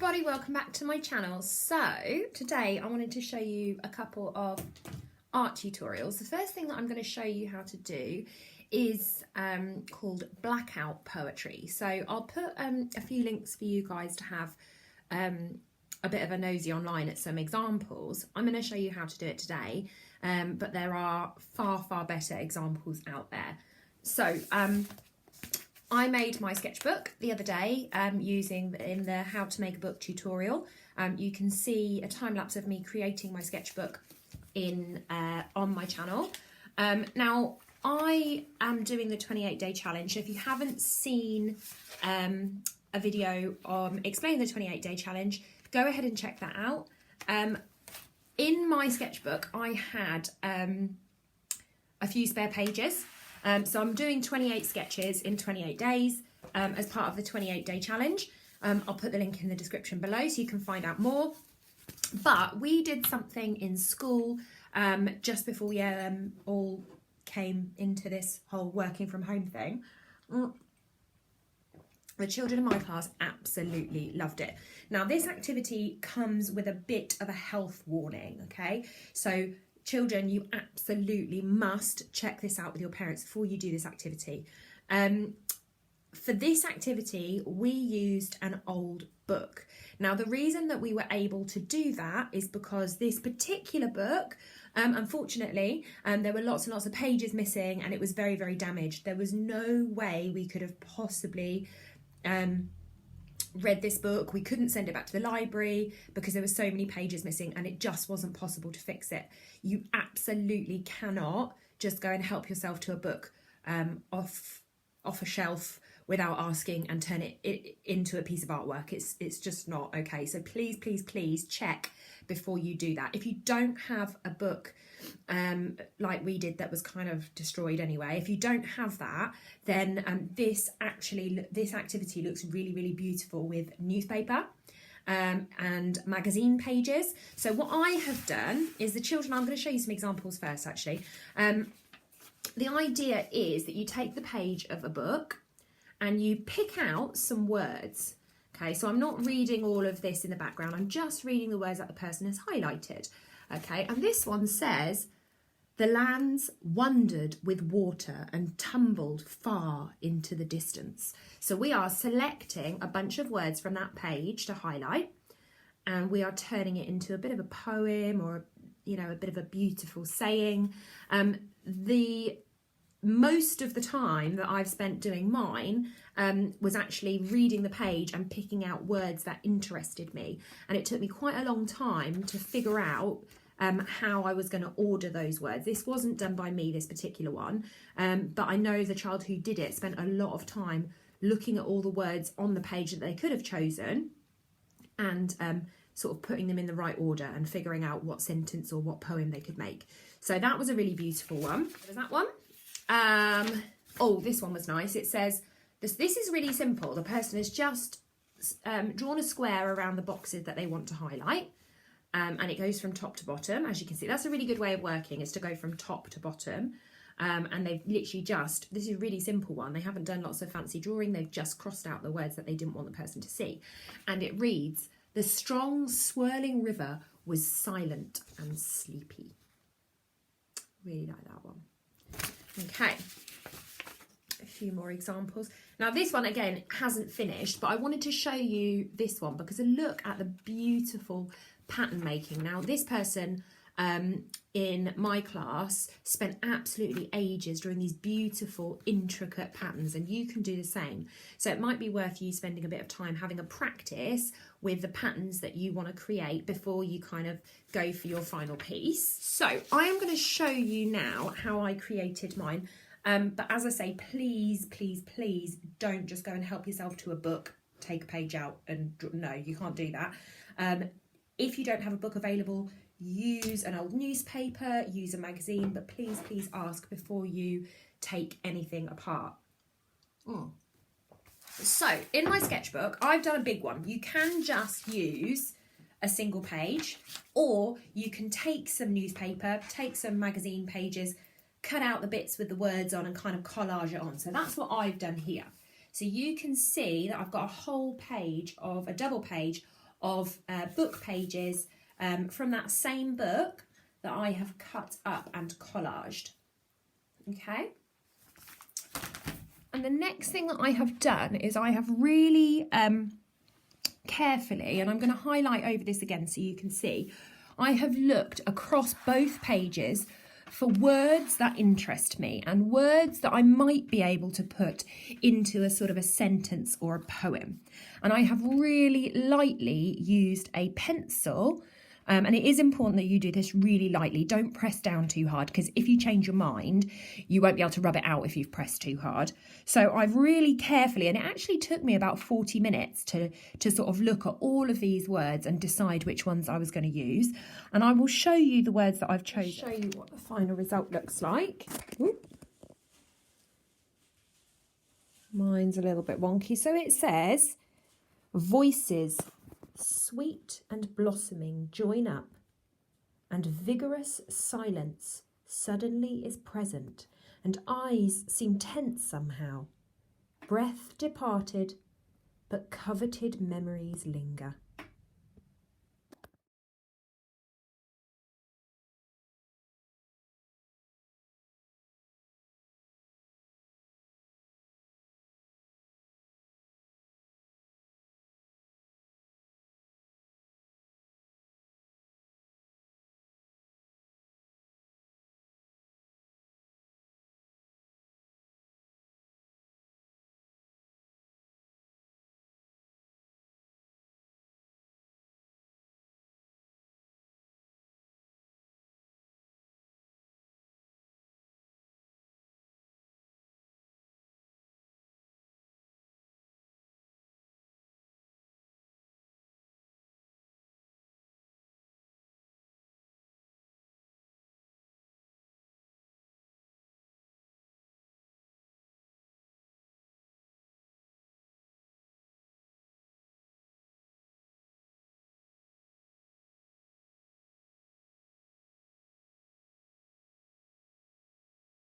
everybody, welcome back to my channel. So today I wanted to show you a couple of art tutorials. The first thing that I'm going to show you how to do is called Blackout poetry. So I'll put a few links for you guys to have a bit of a nosy online at some examples. I'm going to show you how to do it today, but there are far better examples out there. So I made my sketchbook the other day using in the how to make a book tutorial. You can see a time lapse of me creating my sketchbook in on my channel. Now I am doing the 28-day challenge. So if you haven't seen a video on explaining the 28-day challenge, go ahead and check that out. In my sketchbook I had a few spare pages. So I'm doing 28 sketches in 28 days as part of the 28-day challenge. I'll put the link in the description below so you can find out more. But we did something in school just before we all came into this whole working from home thing. The children in my class absolutely loved it. Now this activity comes with a bit of a health warning, okay? So children, you absolutely must check this out with your parents before you do this activity. For this activity, we used an old book. Now, the reason that we were able to do that is because this particular book, unfortunately, there were lots and lots of pages missing and it was very damaged. There was no way we could have possibly read this book. We couldn't send it back to the library because there were so many pages missing and it just wasn't possible to fix it. You absolutely cannot just go and help yourself to a book off a shelf without asking and turn it into a piece of artwork. It's just not okay. So please check before you do that. If you don't have a book like we did that was kind of destroyed anyway, if you don't have that, then this activity looks really beautiful with newspaper and magazine pages. So what I have done is the children, I'm going to show you some examples first actually. The idea is that you take the page of a book and you pick out some words. Okay, so I'm not reading all of this in the background, I'm just reading the words that the person has highlighted. Okay, and this one says, "The lands wandered with water and tumbled far into the distance." So we are selecting a bunch of words from that page to highlight, and we are turning it into a bit of a poem or, you know, a bit of a beautiful saying. The most of the time that I've spent doing mine was actually reading the page and picking out words that interested me. And it took me quite a long time to figure out how I was going to order those words. This wasn't done by me, this particular one, but I know the child who did it spent a lot of time looking at all the words on the page that they could have chosen and sort of putting them in the right order and figuring out what sentence or what poem they could make. So that was a really beautiful one. There's that one. Oh, this one was nice. It says, this is really simple. The person has just drawn a square around the boxes that they want to highlight. And it goes from top to bottom, as you can see. That's a really good way of working, is to go from top to bottom. And they've literally just, this is a really simple one. They haven't done lots of fancy drawing. They've just crossed out the words that they didn't want the person to see. And it reads, "The strong swirling river was silent and sleepy." Really like that one. Okay, a few more examples. Now this one again hasn't finished, but I wanted to show you this one because a look at the beautiful pattern making. Now this person in my class spent absolutely ages drawing these beautiful intricate patterns, and you can do the same. So it might be worth you spending a bit of time having a practice with the patterns that you want to create before you kind of go for your final piece. So I am going to show you now how I created mine, but as I say, please don't just go and help yourself to a book, take a page out and no, you can't do that. If you don't have a book available, use an old newspaper, use a magazine, but please ask before you take anything apart. So in my sketchbook, I've done a big one. You can just use a single page, or you can take some newspaper, take some magazine pages, cut out the bits with the words on and kind of collage it on. So that's what I've done here. So you can see that I've got a whole page of a double page of book pages from that same book that I have cut up and collaged. Okay. And the next thing that I have done is I have really carefully, and I'm going to highlight over this again so you can see, I have looked across both pages for words that interest me and words that I might be able to put into a sort of a sentence or a poem. And I have really lightly used a pencil. And it is important that you do this really lightly. Don't press down too hard, because if you change your mind, you won't be able to rub it out if you've pressed too hard. So I've really carefully, and it actually took me about 40 minutes to sort of look at all of these words and decide which ones I was going to use. And I will show you the words that I've chosen. Show you what the final result looks like. Ooh. Mine's a little bit wonky. So it says, voices sweet and blossoming join up, and vigorous silence suddenly is present, and eyes seem tense somehow. Breath departed, but coveted memories linger.